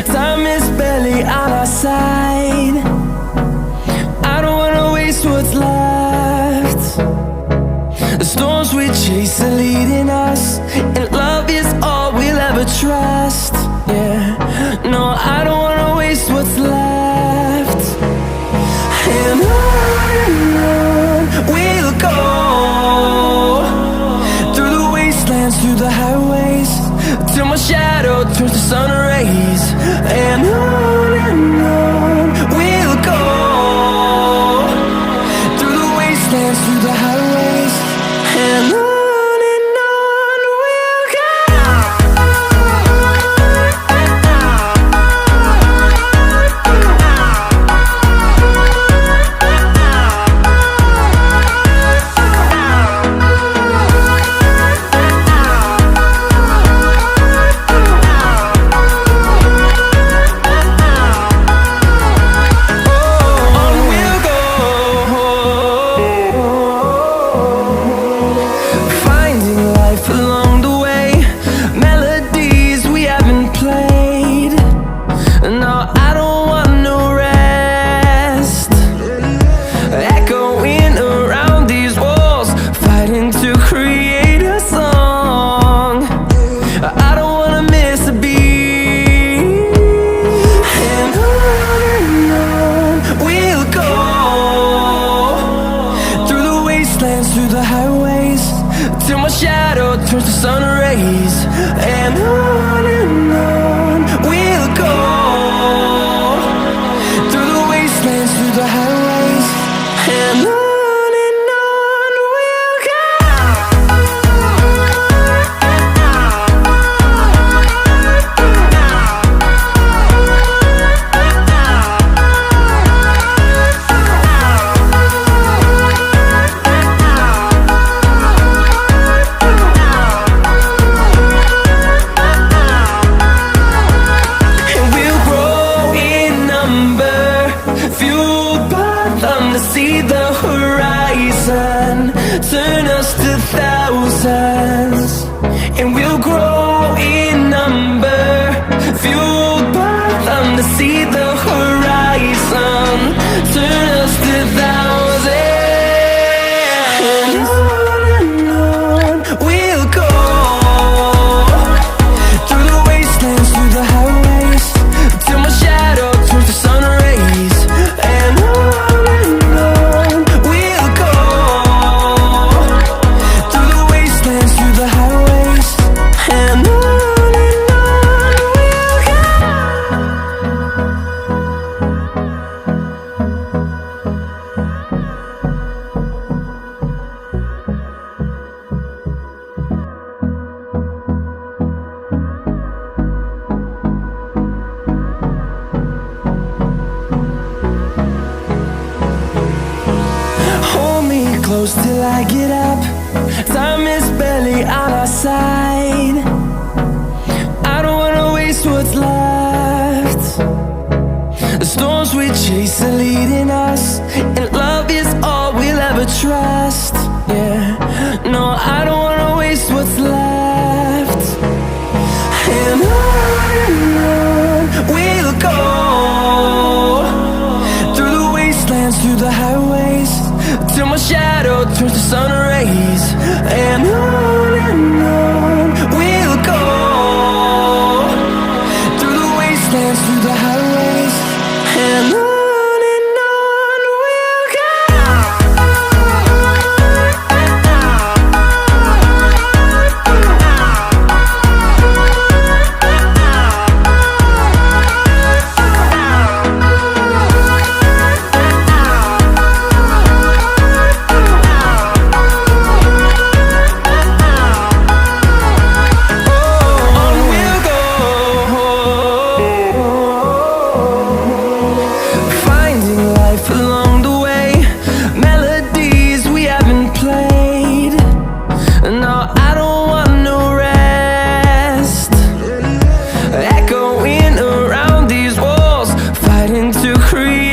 Time is barely on our side. I don't wanna waste what's left. The storms we chase are leading us, and love is all we'll ever trust. Yeah, no, I don't wanna waste what's left. And on we'll go, through the wastelands, through the highways, till my shadow turns to sun rays. And on we'll go, through the wastelands, through the highways, and on we'll go. Through the highways, till my shadow turns to sun rays. And on we'll go, through the wastelands, through the highways, and on we'll go. See the horizon turn us to thousands, and we'll grow in number, fueled by them. To see the horizon turn us to thousands, and on we'll go, through the wastelands, through the highways, till my shadow turns to sun rays. And close till I get up. Time is barely on our side. I don't wanna waste what's left. The storms we chase are leading us, and love is all we'll ever trust. Yeah, no, I don't wanna waste what's left. And on we'll go, through the wastelands, through the highways, till my shadow turns to sun rays. And on we'll go, through the wastelands, through the highways, and on we'll go. Echoing around these walls, fighting to create